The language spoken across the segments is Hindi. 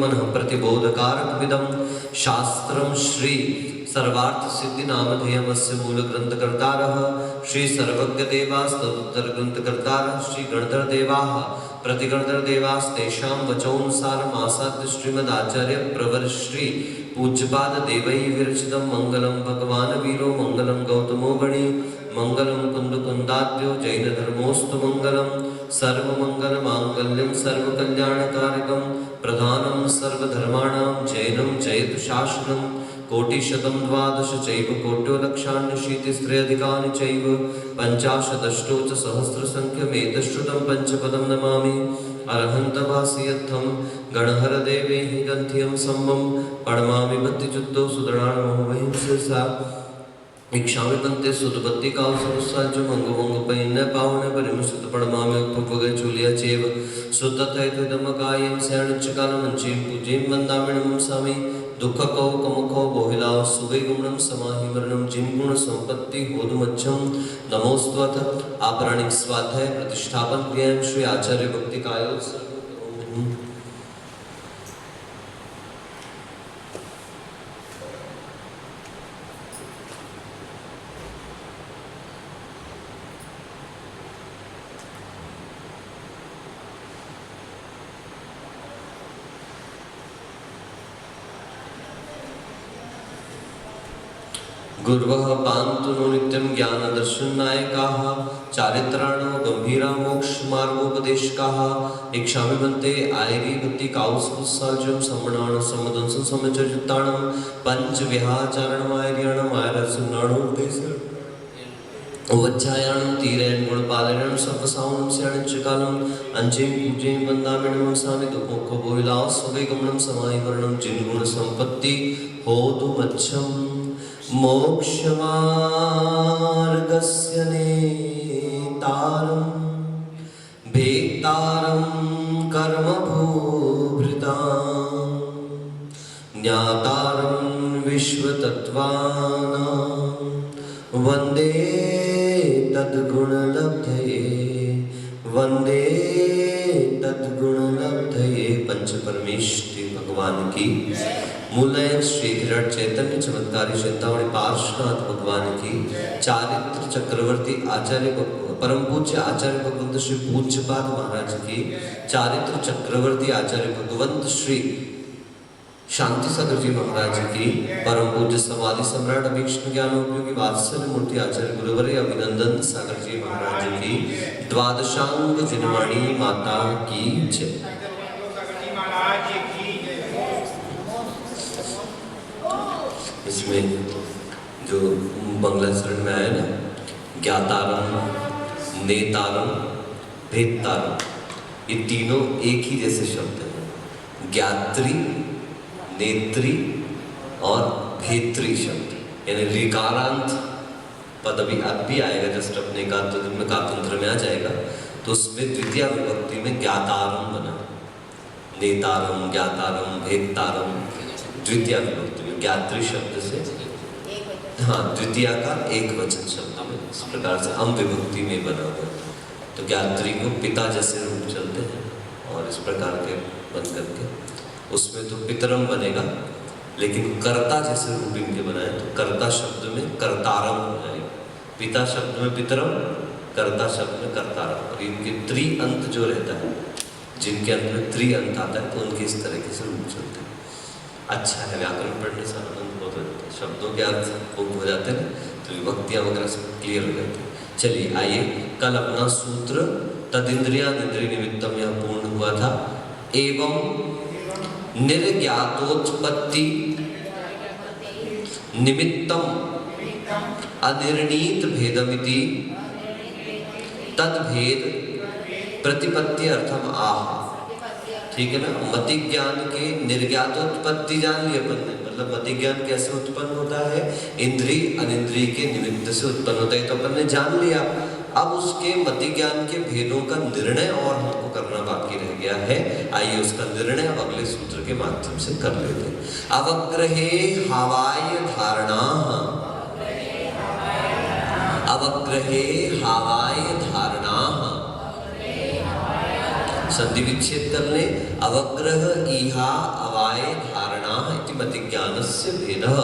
मनः प्रतिबोधकारकमिदं शास्त्रं श्री सर्वार्थ सिद्धि नामधेयमस्य मूलग्रंथकर्तारः श्री सर्वज्ञदेवास्तदुत्तरग्रंथकर्तारः श्री गणधरदेवाः प्रतिगणधरदेवास्तेषां वचोनुसारमासाद्य श्रीमदाचार्य प्रवर श्री पूज्यपाद देवैः विरचितं मंगलं भगवान् वीरो मंगलं गौतमो गणी मंगलं कुंदकुंदाद्यो जैन धर्मोस्तु मंगलं सर्वमंगलमांगल्यं सर्वकल्याणकारिकं प्रधानं सर्वधर्माणां जैनं जयतु शासनं कोटिशतं द्वादश चैव कोट्यो लक्षान्यशीतिस्त्र्यधिकानि चैव पञ्चाशदष्टो च सहस्रसङ्ख्यमेतश्रुतं पञ्चपदं नमामि अरहन्तवासियत्थं गणहरदेवैः गन्थियं सम्मं पणमामि भक्तिचुद्धो सुदृढाणमोहमहिं शिरसा इक्षामि पंते सुतपत्ति काव सरसाजो मंगो मंगो पैन्य पावन परिमुसुत पड़मामे उपपगे चूलिया चेव सुतथैत दमकायं शरणचकाल मंचीं पूजें वंदामिणं सामी दुख कौ कमुखौ बोहिलाव सुगै गुणं समाहि मरणं जिन गुण संपत्ति होदुमच्छं नमोस्त्वथ आपराणिक स्वाध्याय प्रतिष्ठापन क्रियां श्री आचार्य भक्ति कायोत्सव। गुर्वः पान्तु नो नित्यं ज्ञानदर्शननायकाः चारित्राणो गंभीरा मोक्षमार्गोपदेशकाः इक्षामि भन्ते आयरी भक्ति काउस्पुस्साजं सम्मणाण सम्मदंसं समचरिताणं पंचविहाचारणमायर्याणं आयरसुनाणो देशं वज्जायाणं तीरेण गुणपालेण सर्वसावनं स्याणञ्चकालं अंजें पूजें वन्दामिणं सामि दुःखो बोहिलाव सुगै गमनं समाहिवर्णं जिनगुण संपत्ति होतुमच्छं मोक्षमार्गस्य नेतारं भेक्तारं कर्मभूभृतां ज्ञातारं विश्वतत्त्वानां वन्दे तद्गुणलब्धये वन्दे तद्गुणलब्धये। पंच परमेष्टि भगवान की मूलय श्री विराट चैतन्य चमत्कारी चिंतामणि पार्श्वनाथ भगवान की चारित्र चक्रवर्ती आचार्य परम पूज्य आचार्य भगवंत श्री पूज्यपाद महाराज की चारित्र चक्रवर्ती आचार्य भगवंत श्री शांति सागर जी महाराज की परम पूज्य समाधि सम्राट अभीक्ष्ण ज्ञानोपयोगी वात्सल्य मूर्ति आचार्य गुरुवर्य अभिनंदन सागर जी महाराज की द्वादशांग जिनवाणी माता की जय। इसमें जो बंगला शरण में आया ना, ज्ञातारम, नेतारम, भेदतारम, ये तीनों एक ही जैसे शब्द हैं। ज्ञात्री, नेत्री और भेत्री शब्द, यानी ऋकारांत पद अभी आएगा, जस्ट अपने में कातंत्र में आ जाएगा, तो उसमें द्वितीय विभक्ति में ज्ञातारम बना, नेतारम, ज्ञातारम, भेदतारम द्वितीय विभक्ति में, ज्ञात्री शब्द से हाँ द्वितीय का एक वचन शब्द में इस प्रकार से अम विभक्ति में बना हुआ। तो ज्ञात्री को पिता जैसे रूप चलते हैं और इस प्रकार के बन करके उसमें तो पितरम बनेगा, लेकिन कर्ता जैसे रूप इनके बनाए तो कर्ता शब्द में कर्तारम हो जाएगा। पिता शब्द में पितरम, कर्ता शब्द में कर्तारम। और इनके त्रि अंत जो रहता है, जिनके अंत में त्रि अंत आता है, तो उनके इस तरीके से रूप चलते हैं। अच्छा है, व्याकरण पढ़ने से आनंद बहुत हो जाता है, शब्दों के अर्थ खूब हो जाते हैं, तो विभक्तियाँ वगैरह सब क्लियर हो जाती है। चलिए आइए, कल अपना सूत्र तदिंद्रियानिंद्रिय निमित्तम यह पूर्ण हुआ था। एवं निर्ज्ञातोत्पत्ति निमित्तम अनिर्णीत भेदमिति तद्भेद प्रतिपत्ति अर्थम आह। ठीक है ना, मति ज्ञान के निर्ज्ञातोत्पत्ति जान ली अपन ने, मतलब मति ज्ञान कैसे उत्पन्न होता है, इंद्रिय अनिंद्रिय के निमित्त से उत्पन्न होता है, तो अपन ने जान लिया। अब उसके मति ज्ञान के भेदों का निर्णय और हमको करना बाकी रह गया है। आइए उसका निर्णय अब अगले सूत्र के माध्यम से कर लेते हैं। अवग्रहे हावाय धारणा, अवग्रहे हावाय धारणा, संधि विच्छेद कर ले। अवग्रह इहा मतिज्ञानस्य भेदः।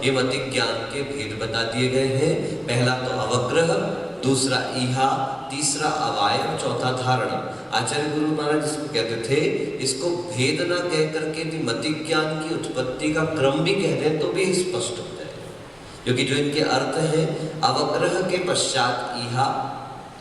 ये मतिज्ञान के भेद बता दिए गए हैं। पहला तो अवग्रह, दूसरा ईहा, तीसरा अवाय, चौथा धारणा। आचार्य गुरु महाराज जिसको कहते थे, इसको भेद ना कह करके भी मतिज्ञान की उत्पत्ति का क्रम भी कह दें तो भी स्पष्ट हो जाए, क्योंकि जो इनके अर्थ है, अवग्रह के पश्चात ईहा,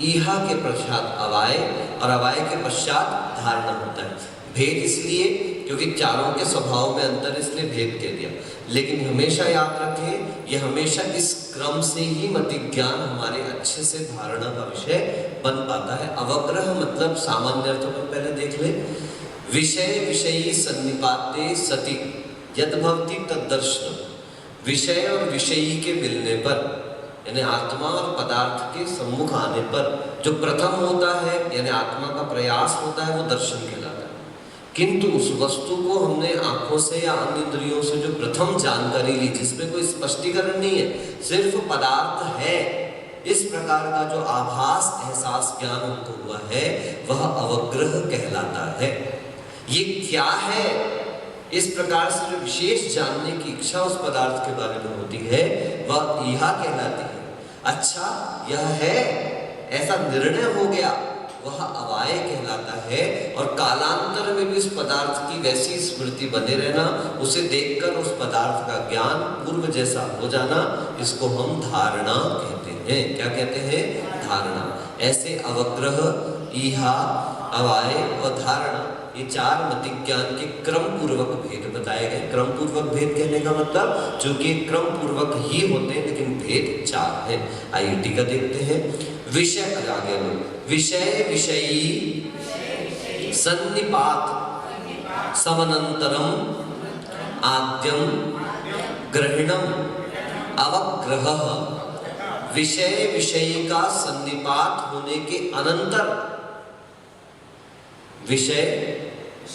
ईहा के पश्चात अवाय और अवाय के पश्चात धारणा होता है। भेद इसलिए क्योंकि चारों के स्वभाव में अंतर, इसलिए भेद कह दिया। लेकिन हमेशा याद रखें, ये हमेशा इस क्रम से ही मतिज्ञान हमारे अच्छे से धारणा का विषय बन पाता है। अवग्रह मतलब सामान्य अर्थ में पहले देख ले, विषय विषयी सन्निपाते सति यद भवति तद्दर्शनम्। विषय और विषयी के मिलने पर, यानी आत्मा और पदार्थ के सम्मुख आने पर जो प्रथम होता है, यानी आत्मा का प्रयास होता है, वो दर्शन कहलाता है। किंतु उस वस्तु को हमने आंखों से या अन्य इंद्रियों से जो प्रथम जानकारी ली, जिसमें कोई स्पष्टीकरण नहीं है, सिर्फ पदार्थ है, इस प्रकार का जो आभास, एहसास, ज्ञान हमको हुआ है, वह अवग्रह कहलाता है। ये क्या है, इस प्रकार से जो विशेष जानने की इच्छा उस पदार्थ के बारे में होती है, वह ईहा कहलाती है। अच्छा यह है, ऐसा निर्णय हो गया, वह अवाय कहलाता है। और कालांतर में भी उस पदार्थ की वैसी स्मृति बने रहना, उसे देखकर उस पदार्थ का ज्ञान पूर्व जैसा हो जाना, इसको हम धारणा कहते हैं। क्या कहते हैं? धारणा। ऐसे अवग्रह, ईहा, अवाय और धारणा, ये चार मतिज्ञान के क्रम पूर्वक भेद बताए गए। क्रम पूर्वक भेद कहने का मतलब, चूंकि क्रम पूर्वक ही होते हैं लेकिन भेद चार है। आइए टीका देखते हैं। विषय आगे, विषय विषयी सन्निपात समनंतरम आद्यम ग्रहणम अवग्रह। विषय विषयी का सन्निपात होने के अनंतर, विषय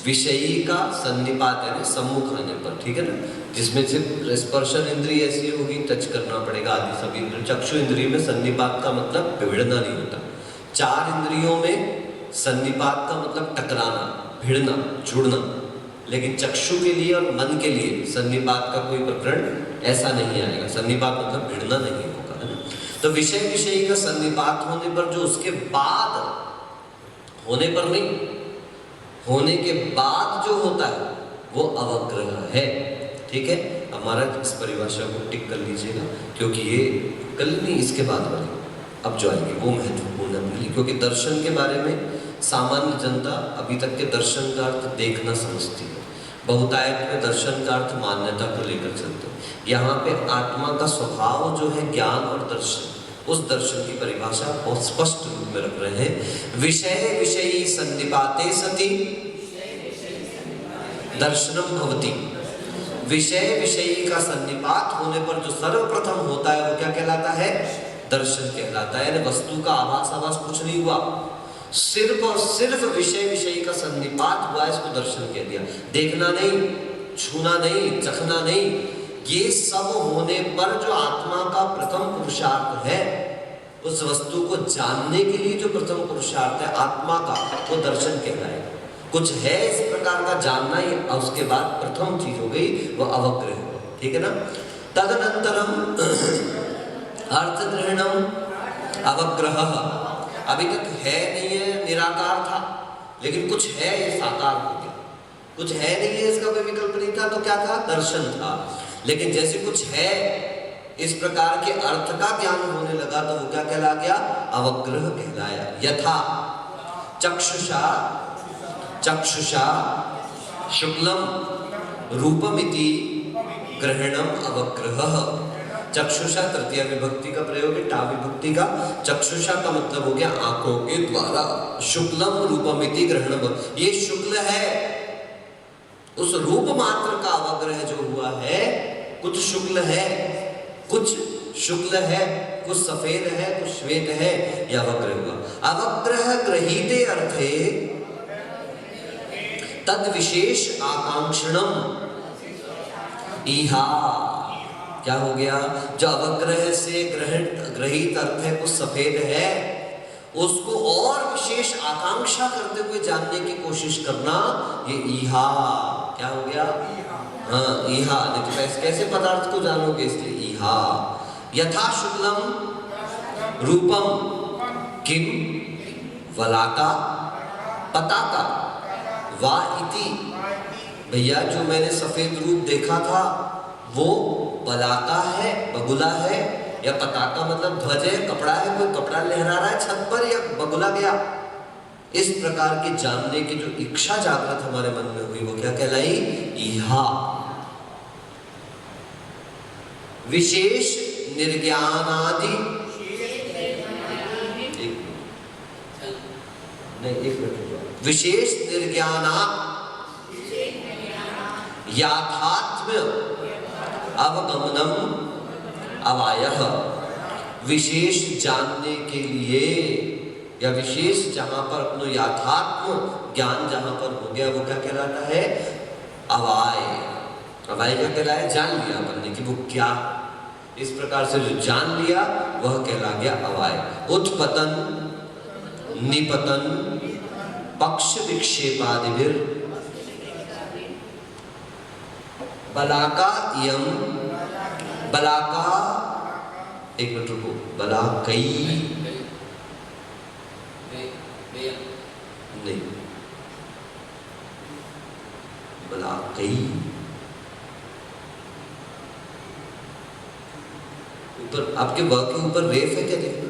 विषयी का सन्निपात यानी सम्मुख आने पर, ठीक है ना, जिसमें सिर्फ स्पर्शन इंद्रिय ऐसी होगी, टच करना पड़ेगा आदि सभी इंद्रिय। चक्षु इंद्रिय में सन्निपात का मतलब भिड़ना नहीं होता। चार इंद्रियों में सन्निपात का मतलब टकराना, भिड़ना, जुड़ना। लेकिन चक्षु के लिए और मन के लिए सन्निपात का कोई प्रकरण ऐसा नहीं आएगा। सन्निपात मतलब भिड़ना नहीं होगा, है ना। तो विषय विषयी का सन्निपात होने पर, जो उसके बाद, होने पर नहीं, होने के बाद जो होता है वो अवग्रह है। ठीक है, हमारा इस परिभाषा को टिक कर लीजिएगा, क्योंकि ये कल नहीं, इसके बाद वाली अब जो आएगी वो महत्वपूर्ण है। क्योंकि दर्शन के बारे में सामान्य जनता अभी तक के दर्शन का अर्थ देखना समझती है। बहुतायत में दर्शन का अर्थ मान्यता को लेकर चलते हैं। यहाँ पे आत्मा का स्वभाव जो है ज्ञान और दर्शन, उस दर्शन की परिभाषा बहुत स्पष्ट रूप में रख रहे हैं। विषय विषयी सन्निपाते सति दर्शनम भवति। विषय विषयी का सन्निपात होने पर जो सर्वप्रथम होता है वो क्या कहलाता है? दर्शन कहलाता है। यानी वस्तु का आभास कुछ नहीं हुआ, सिर्फ और सिर्फ विषय विषयी का सन्निपात हुआ, इसको दर्शन कह दिया। देखना नहीं, छूना नहीं, चखना नहीं, ये सब होने पर जो आत्मा का प्रथम पुरुषार्थ है, उस वस्तु को जानने के लिए जो प्रथम पुरुषार्थ है आत्मा का, वो दर्शन कहलाएगा। कुछ है इस प्रकार का जानना ही, और उसके बाद प्रथम चीज हो गई वो अवग्रह। ठीक है ना। तदनंतरम अर्थ ग्रहणम अवग्रह। अभी तक है नहीं है, निराकार था, लेकिन कुछ है, ये साकार हो गया। कुछ है नहीं है, इसका कोई विकल्प नहीं था, तो क्या था? दर्शन था। लेकिन जैसे कुछ है, इस प्रकार के अर्थ का ज्ञान होने लगा, तो वो क्या कहला गया? अवग्रह कहलाया। यथा चक्षुषा शुक्लम रूपमिति ग्रहणम अवग्रह। चक्षुषा तृतीय विभक्ति का प्रयोग है, टा विभक्ति का। चक्षुषा का मतलब हो गया आंखों के द्वारा। शुक्लम रूपमिति ग्रहणम, ये शुक्ल है, उस रूप मात्र का अवग्रह जो हुआ है। कुछ शुक्ल है, कुछ शुक्ल है, कुछ सफेद है, कुछ श्वेत है, यह अवग्रह हुआ। अवग्रह गृहीते अर्थे तद विशेष आकांक्षणम ईहा। क्या हो गया? जो अवग्रह से ग्रहित अर्थ है, कुछ सफेद है, उसको और विशेष आकांक्षा करते हुए जानने की कोशिश करना, ये ईहा। क्या हो गया? हाँ, इहा। नहीं तो कैसे पदार्थ को जानोगे? इसलिए इहा। यथा शुक्लम रूपम किम वलाका पताका वा इति। भैया जो मैंने सफेद रूप देखा था वो बलाका है, बगुला है, या पताका मतलब ध्वज है, कपड़ा है, कोई कपड़ा लहरा रहा है छत पर, या बगुला गया। इस प्रकार के जानने की जो इच्छा जागृत हमारे मन में हुई वो क्या कहलाई? इहा। विशेष निर्ज्ञानादि विशेष निर्ज्ञाना याथात्म्य अवगमनम अवायः। विशेष जानने के लिए या विशेष जहां पर अपनो याथात्म ज्ञान जहां पर हो गया वो क्या कहलाता है? अवाय। अवाय क्या कहलाया? जान लिया अपन ने कि वो क्या। इस प्रकार से जो जान लिया वह कहला गया अवाय। उत्पतन निपतन पक्ष विक्षेपादिभिर बलाका यम बलाका। एक मिनट रुको। बलाकई नहीं, बलाकई ऊपर आपके वर्क के ऊपर रेफ है क्या? देखना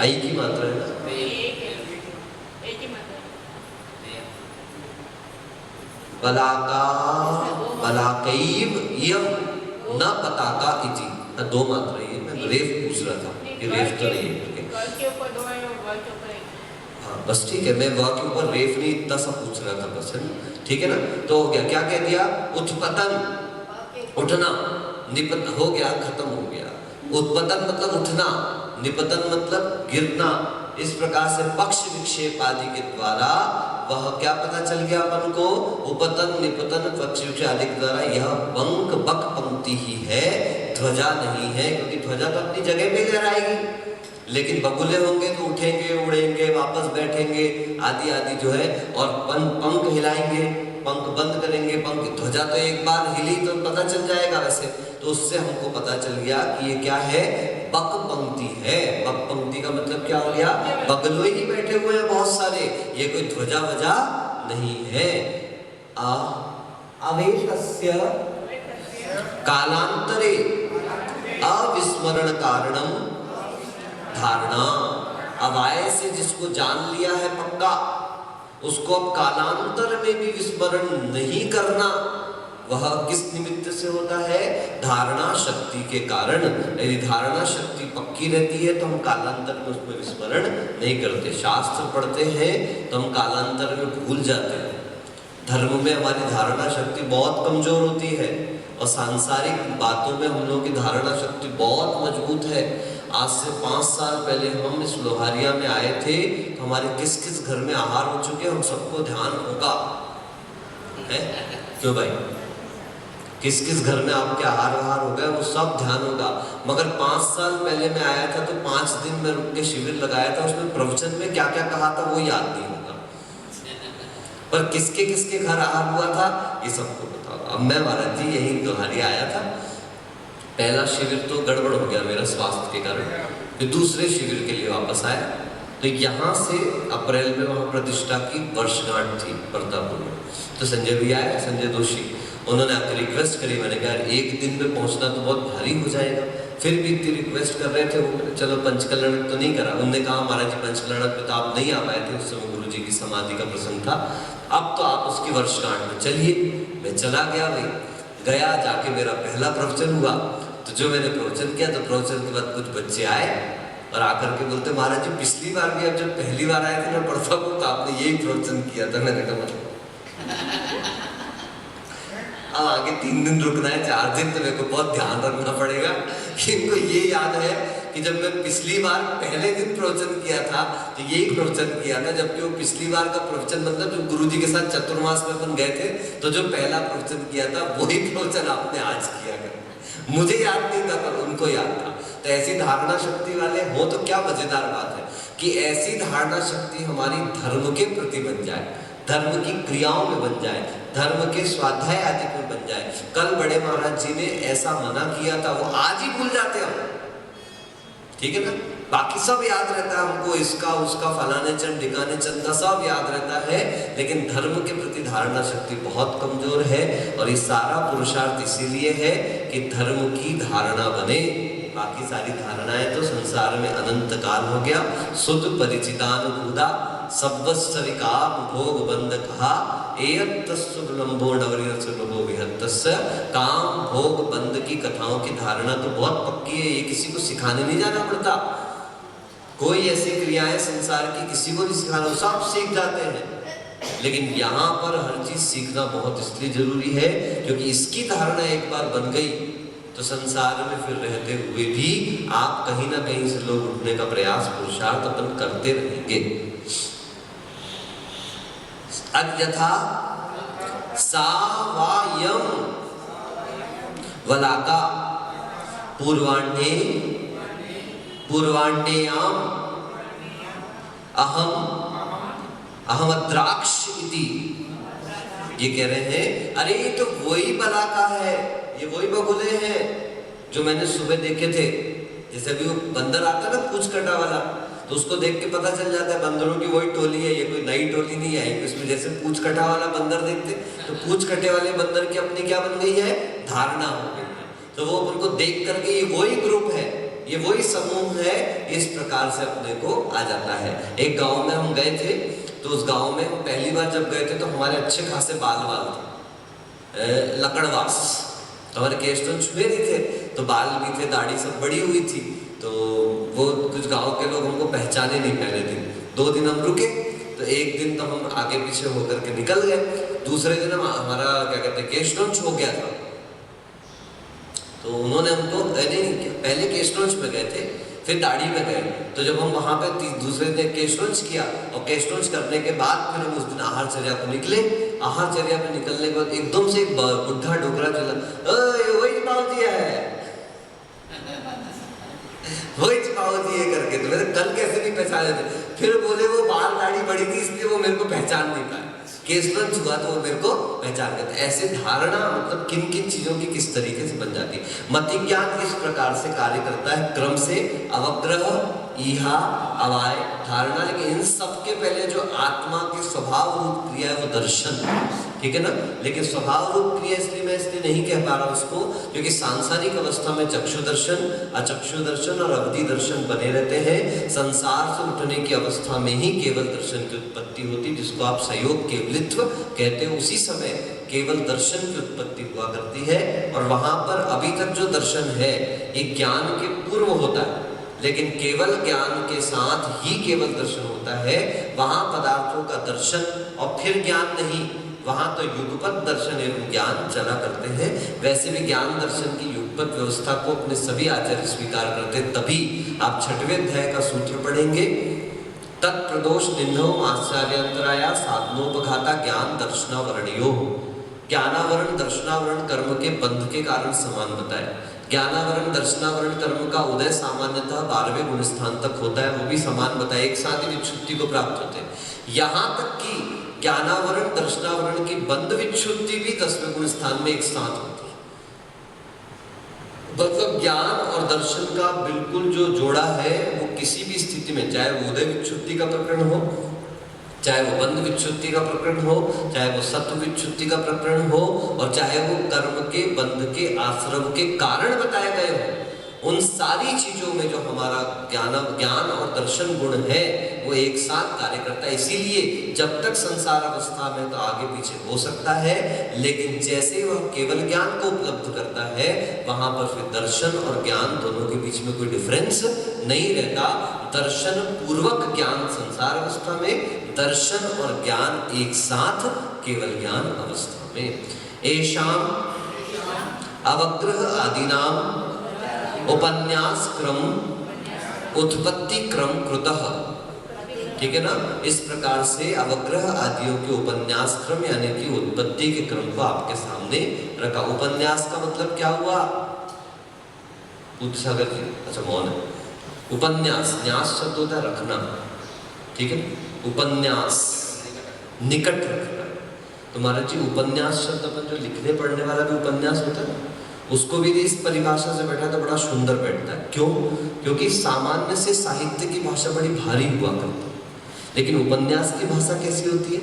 आई की मात्रा है ना? बलाका बलाकैव यम न पताका इति। दो मात्रा ये मैं रेफ पूछ रहा था कि रेफ तो नहीं है। हाँ बस ठीक है, मैं वर्क के ऊपर रेफ नहीं इतना सा पूछ रहा था बस, है ना? ठीक है ना? तो हो गया, क्या कह दिया? उत्पतन उठना, निपतन हो गया, खत्म हो गया। उत्पतन मतलब उठना, निपतन मतलब गिरना। इस प्रकार से पक्ष विक्षेप आदि के द्वारा वह क्या पता चल गया अपन को? उपतन निपतन पक्ष विक्षेप आदि के द्वारा यह बंक बक पंक्ति ही है, ध्वजा नहीं है। क्योंकि ध्वजा तो अपनी जगह पे लहराएगी, लेकिन बगुले होंगे तो उठेंगे, उड़ेंगे, वापस बैठेंगे आदि आदि जो है, और पंख हिलाएंगे, पंख बंद करेंगे। पंख ध्वजा तो एक बार हिली तो पता चल जाएगा वैसे। तो उससे हमको पता चल गया कि ये क्या है? बक पंक्ति है। बक पंक्ति का मतलब क्या हो गया? बगलों ही बैठे हुए हैं बहुत सारे, ये कोई ध्वजा वजा नहीं है। अवेतस्य कालांतरे अविस्मरण कारणम धारणा। अवाय से जिसको जान लिया है पक्का, उसको अब कालांतर में भी विस्मरण नहीं करना। वह किस निमित्त से होता है? धारणा शक्ति के कारण। यदि धारणा शक्ति पक्की रहती है तो हम कालांतर में उसमें विस्मरण नहीं करते। शास्त्र पढ़ते हैं तो हम कालांतर में भूल जाते हैं। धर्म में हमारी धारणा शक्ति बहुत कमजोर होती है, और सांसारिक बातों में हम लोगों की धारणा शक्ति बहुत मजबूत है। आज से 5 साल पहले हम इस लोहारिया में आए थे तो हमारे किस किस घर में आहार हो चुके, हम सबको ध्यान होगा है? क्यों भाई? किस किस घर में आपके आहार हो गए वो सब ध्यान होगा। मगर 5 साल पहले मैं आया था तो 5 दिन में रुक के शिविर लगाया था, उसमें प्रवचन में क्या क्या कहा था वो याद नहीं होगा, पर किसके किसके घर आहार हुआ था ये सबको बताओ। अब मैं महाराज जी यही लोहारी आया था, पहला शिविर तो गड़बड़ हो गया मेरा स्वास्थ्य के कारण, फिर दूसरे शिविर के लिए वापस आया। तो यहाँ से अप्रैल में वहाँ प्रतिष्ठा की वर्षगांठ थी प्रतापपुर में, तो संजय भी आए, संजय दोषी, उन्होंने आकर रिक्वेस्ट करी। मैंने कहा एक दिन में पहुँचना तो बहुत भारी हो जाएगा, फिर भी इतनी रिक्वेस्ट कर रहे थे वो, चलो पंचकल्याणक तो नहीं करा। उन्होंने कहा महाराज जी पंचकल्याणक पे तो आप नहीं आ पाए थे, उस समय गुरु जी की समाधि का प्रसंग था, अब तो आप उसकी वर्षगांठ में चलिए। मैं चला गया भाई, गया जाके मेरा पहला प्रवचन हुआ। तो जो मैंने प्रवचन किया तो प्रवचन के बाद कुछ बच्चे आए और आकर के बोलते महाराज जी पिछली बार भी आप जब पहली बार आए थे ना प्रतापपुर तो आपने यही प्रवचन किया था। मैंने कहा अब आगे 3 दिन रुकना है, 4 दिन तो मेरे को बहुत ध्यान रखना पड़ेगा कि इनको ये याद है कि जब मैं पिछली बार पहले दिन प्रवचन किया था तो यही प्रवचन किया था, जबकि वो पिछली बार का प्रवचन मतलब जो गुरु जी के साथ चतुर्मास में अपन गए थे तो जो पहला प्रवचन किया था वही प्रवचन आपने आज किया कर। मुझे याद नहीं था पर उनको याद था। तो ऐसी धारणा शक्ति वाले हो तो क्या मजेदार बात है कि ऐसी धारणा शक्ति हमारी धर्म के प्रति बन जाए। धर्म की क्रियाओं में बन जाए, धर्म के स्वाध्याय आदि में बन जाए। कल बड़े महाराज जी ने ऐसा मना किया था, वो आज ही भूल जाते हम, ठीक है ना। बाकी सब याद रहता है हमको, इसका उसका फलाने चंद ढिकाने चंद का सब याद रहता है, लेकिन धर्म के प्रति धारणा शक्ति बहुत कमजोर है। और ये सारा पुरुषार्थ इसीलिए है कि धर्म की धारणा बने। बाकी सारी धारणाएं तो संसार में अनंत काल हो गया। सुध परिचितानुभूता सब्वस्सविका भोग बंद कहा काम भोग बंद की कथाओं की धारणा तो बहुत पक्की है, ये किसी को सिखाने नहीं जाना पड़ता। कोई ऐसी क्रियाएं संसार की किसी को नहीं सिखाना, सब सीख जाते हैं। लेकिन यहाँ पर हर चीज सीखना बहुत इसलिए जरूरी है क्योंकि इसकी धारणा एक बार बन गई तो संसार में फिर रहते हुए भी आप कहीं ना कहीं से लोग उठने का प्रयास पुरुषार्थ अपन करते रहेंगे। अद्यथा सावायम वलाका पूर्वाण्ये पूर्वाण्येयाम अहम अहमद्राक्ष इति। ये कह रहे हैं अरे ये तो वही बलाका है, ये वही बगुले हैं जो मैंने सुबह देखे थे। जैसे अभी वो बंदर आता है ना पूंछ कटा वाला, तो उसको देख के पता चल जाता है बंदरों की वही टोली है, ये कोई नई टोली नहीं आई। इसमें जैसे पूंछ कटा वाला बंदर देखते तो पूंछ कटे वाले बंदर की अपनी क्या बन गई है, धारणा हो गई है। तो वो उनको देख करके ये वही ग्रुप है, ये वही समूह है, इस प्रकार से अपने को आ जाता है। एक गांव में हम गए थे, तो उस गांव में हम पहली बार जब गए थे तो हमारे अच्छे खासे बाल थे, लकड़वास, हमारे केश तो छुए नहीं थे, तो बाल भी थे, दाढ़ी सब बड़ी हुई थी। तो वो कुछ गांव के लोग हमको पहचाने नहीं पहले दिन। 2 दिन हम रुके, तो एक दिन तो हम आगे पीछे होकर के निकल गए, दूसरे दिन हमारा क्या कहते हैं केशनोच हो गया था। तो उन्होंने हमको नहीं, पहले केशनोच में गए थे, फिर दाढ़ी में गए। तो जब हम वहां पे दूसरे दिन केशनोच किया और केशनोच करने के बाद फिर हम उस दिन आहारचर्या को निकले। आहारचर्या में निकलने के बाद एकदम से एक बुढ़ा डोकरा चला, वही बाबूजी है, वही बाबूजी है करके। तो मेरे कल कैसे नहीं पहचाने थे, फिर बोले वो बाल दाढ़ी बड़ी थी इसलिए वो मेरे को पहचान नहीं पाए, केशवंश हुआ तो वो मेरे को पहचान गए। ऐसे धारणा मतलब किन किन चीजों की किस तरीके से बन जाती है। मति ज्ञान इस प्रकार से कार्य करता है, क्रम से अवग्रह, ईहा, अवाय, धारणा। लेकिन इन सबके पहले जो आत्मा की स्वभाव रूप क्रिया है वो दर्शन, ठीक है ना। लेकिन स्वभाव रूप क्रिया इसलिए मैं नहीं कह पा रहा उसको क्योंकि सांसारिक अवस्था में चक्षु दर्शन, अचक्षु दर्शन और अवधि दर्शन बने रहते हैं। संसार से उठने की अवस्था में ही केवल दर्शन की उत्पत्ति होती, जिसको आप संयोग केवलित्व कहते हैं। उसी समय केवल दर्शन की उत्पत्ति हुआ करती है। और वहां पर अभी तक जो दर्शन है ये ज्ञान के पूर्व होता है, लेकिन केवल ज्ञान के साथ ही केवल दर्शन होता है। वहां पदार्थों का दर्शन और फिर ज्ञान नहीं, वहां तो युगपत दर्शन एवं ज्ञान चला करते हैं। वैसे भी ज्ञान दर्शन की युगपत व्यवस्था को अपने सभी आचार्य स्वीकार करते हैं। तभी आप 6वें अध्याय का सूत्र पढ़ेंगे, तत्प्रदोष निन्नो आचार्यंतराया साधनोपघाता ज्ञान दर्शनावरणियो। ज्ञानावरण दर्शनावरण कर्म के बंध के कारण समान बताए। ज्ञानावरण दर्शनावरण कर्म का उदय सामान्यतः 12वें गुण स्थान तक होता है, वो भी समान बताए, एक साथ ही विच्छुद्धि को प्राप्त होते हैं। यहाँ तक कि ज्ञानावरण दर्शनावरण की बंध विच्छुद्धि भी 10वें गुण स्थान में एक साथ होती है। मतलब ज्ञान और दर्शन का बिल्कुल जो जोड़ा है वो किसी भी स्थिति में, चाहे वो उदय विच्छुद्धि का प्रकरण हो, चाहे वो बंध विच्छुद्धि का प्रकरण हो, चाहे वो सत्व विच्छुद्धि का प्रकरण हो, और चाहे वो कर्म के बंध के आश्रम के कारण बताए गए हो, उन सारी चीजों में जो हमारा ज्ञान और दर्शन गुण है वो एक साथ कार्य करता है। इसीलिए जब तक संसार अवस्था में तो आगे पीछे हो सकता है, लेकिन जैसे वह केवल ज्ञान को उपलब्ध करता है वहां पर फिर दर्शन और ज्ञान दोनों के बीच में कोई डिफरेंस नहीं रहता। दर्शन पूर्वक ज्ञान संसार अवस्था में, दर्शन और ज्ञान एक साथ केवल ज्ञान अवस्था में। एषाम अवग्रह आदिनाम उपन्यास क्रम उत्पत्ति क्रम कृतः, ठीक है ना। इस प्रकार से अवग्रह आदियों के उपन्यास क्रम यानी कि उत्पत्ति के क्रम को आपके सामने रखा। उपन्यास का मतलब क्या हुआ? सागर जी, अच्छा मौन है। उपन्यास, न्यास शब्द होता है रखना, ठीक है। उपन्यास निकट रखना। तो महाराज जी उपन्यास शब्द अपन जो लिखने पढ़ने वाला भी उपन्यास होता है ना, उसको भी इस परिभाषा से बैठा तो बड़ा सुंदर बैठता है। क्यों? क्योंकि सामान्य से साहित्य की भाषा बड़ी भारी हुआ करती है, लेकिन उपन्यास की भाषा कैसी होती है?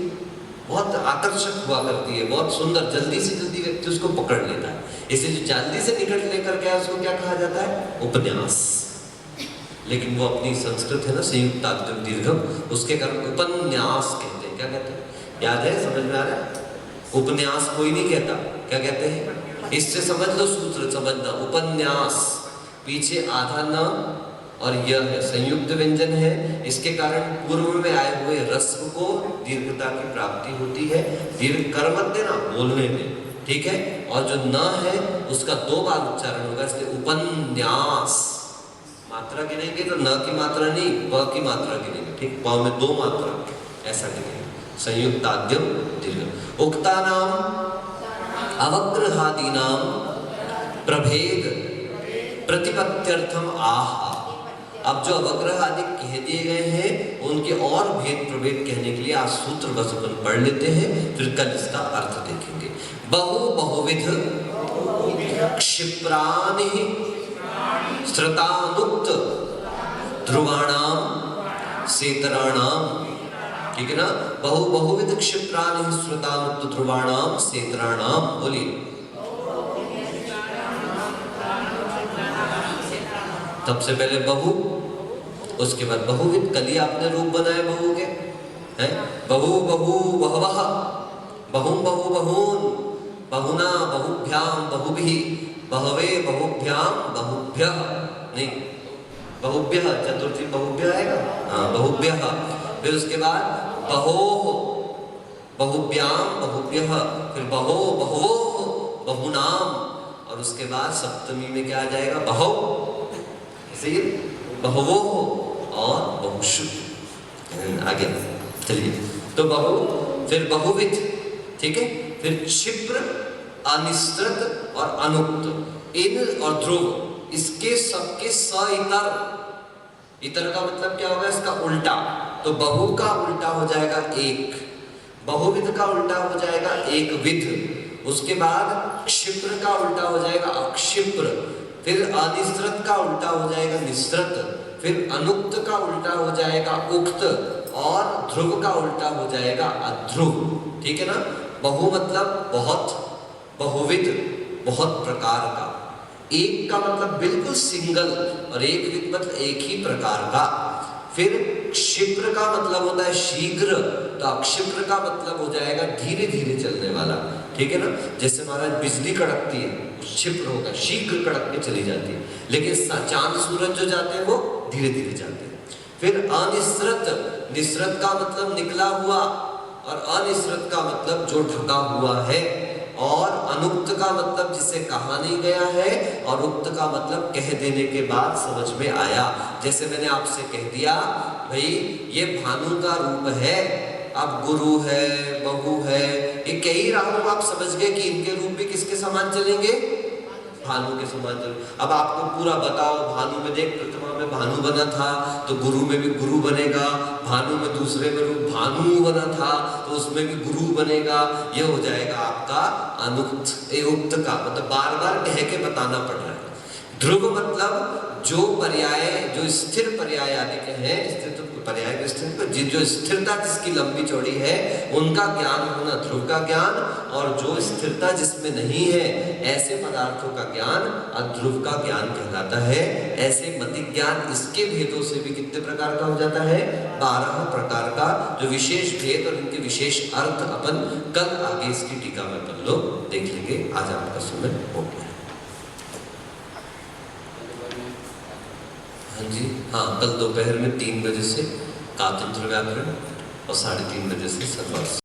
बहुत आकर्षक हुआ करती है, बहुत सुंदर, जल्दी से जल्दी व्यक्ति उसको पकड़ लेता है। इसलिए जो जल्दी से निकट लेकर गया उसको क्या कहा जाता है? उपन्यास। लेकिन वो अपनी संस्कृत है ना, संयुक्ताद्यम दीर्घम, उसके कारण उपन्यास कहते हैं। क्या कहते हैं? याद है? समझ में आ रहा है? उपन्यास कोई नहीं कहता, क्या कहते हैं? इससे समझ लो, सूत्र समझना। उपन्यास पीछे आधा न और यह है, संयुक्त व्यंजन है, इसके कारण पूर्व में आए हुए रस्व को दीर्घता की प्राप्ति होती है। दीर्घ कर मत देना बोलने में, ठीक है? और जो न है उसका 2 बार उच्चारण होगा, इसलिए उपन्यास। मात्रा गिनेंगे तो न की मात्रा नहीं, प की मात्रा गिनेंगे, ठीक? प में 2 मात्रा, ऐसा गिनेंगे। संयुक्ताद्यम दीर्घ। उक्तानाम अवग्रहादीनाम प्रभेद प्रतिपत्त्यर्थम आह। अब जो अवग्रह आदि कह दिए गए हैं उनके और भेद प्रभेद कहने के लिए आज सूत्र बस अपन पढ़ लेते हैं, फिर कल इसका अर्थ देखेंगे। बहु बहुविध क्षिप्रानि श्रुतानुक्त ध्रुवाणाम सेतराणाम, ठीक है ना? बहु बहुविध क्षिप्रानि श्रुतानुक्त ध्रुवाणाम सेतराणाम। बोलिए। सबसे पहले बहु, उसके बाद बहुविध। कल ही आपने रूप बनाए बहु के, हैं? बहु बहु बहवः, बहुम बहु बहून, बहुना बहुभ्याम बहुभिः, बहवे बहुभ्याम बहुभ्यः, नहीं बहुभ्यः, चतुर्थी बहुभ्यः आएगा, हाँ बहुभ्यः। फिर उसके बाद बहोः, बहुभ्याम बहुभ्यः, फिर बहो बहवोः बहुनाम, और उसके बाद सप्तमी में क्या आ जाएगा? बहौ, बहुवो और बहुषु। आगे चलिए, तो बहु, फिर बहुविध, ठीक है? फिर क्षिप्र, अनिश्रित और अनुक्त, इन और ध्रुव, इसके सबके स इतर। इतर का मतलब क्या होगा? इसका उल्टा। तो बहु का उल्टा हो जाएगा एक, बहुविध का उल्टा हो जाएगा एक विध, उसके बाद क्षिप्र का उल्टा हो जाएगा अक्षिप्र, फिर अनिश्रित का उल्टा हो जाएगा निश्रित, फिर अनुक्त का उल्टा हो जाएगा उक्त, और ध्रुव का उल्टा हो जाएगा अध्रुव, ठीक है ना? बहु मतलब बहुत, बहुविध बहुत प्रकार का, एक का मतलब बिल्कुल सिंगल, और एक विध मतलब एक ही प्रकार का। फिर क्षिप्र का मतलब होता है शीघ्र, तो अक्षिप्र का मतलब हो जाएगा धीरे धीरे चलने वाला, ठीक है ना? जैसे महाराज बिजली कड़कती है, क्षिप्र होगा, शीघ्र कड़क के चली जाती है, लेकिन चांद सूरज जो जाते हैं वो धीरे धीरे जाते हैं। फिर अनिश्रित, निश्रित का मतलब निकला हुआ, और अनिश्रित का मतलब जो ढका हुआ है, और अनुक्त का मतलब जिसे कहा नहीं गया है, और उक्त का मतलब कह देने के बाद समझ में आया। जैसे मैंने आपसे कह दिया भाई ये भानु का रूप है, अब गुरु है, बहु है, ये कई राहों आप समझ गए कि इनके रूप भी किसके समान चलेंगे? भानु के समान चलेंगे। अब आपको पूरा बताओ, भानु में देख प्रतिमा में भानु बना था, तो गुरु में भी गुरु बनेगा, भानु में दूसरे में रूप भानु बना था, तो उसमें भी गुरु बनेगा। ये हो जाएगा आपका अनुक्त, उक्त का मतलब बार बार कह के बताना पड़ रहा है। ध्रुव मतलब जो पर्याय, जो स्थिर पर्याय आदि के हैं, स्थिर पर्याय के स्थिर, जो स्थिरता जिसकी लंबी चौड़ी है उनका ज्ञान होना ध्रुव का ज्ञान, और जो स्थिरता जिसमें नहीं है ऐसे पदार्थों का ज्ञान अध्रुव का ज्ञान कहलाता है। ऐसे मति ज्ञान इसके भेदों से भी कितने प्रकार का हो जाता है? 12 प्रकार का, जो विशेष भेद और इनके विशेष अर्थ अपन कल आगे इसकी टीका में अपन लोग देख लेंगे। आज आपका समय हो गया। हाँ जी, हाँ, कल दोपहर में 3 बजे से कातंत्र व्याकरण और 3:30 बजे से सर्वार्थ।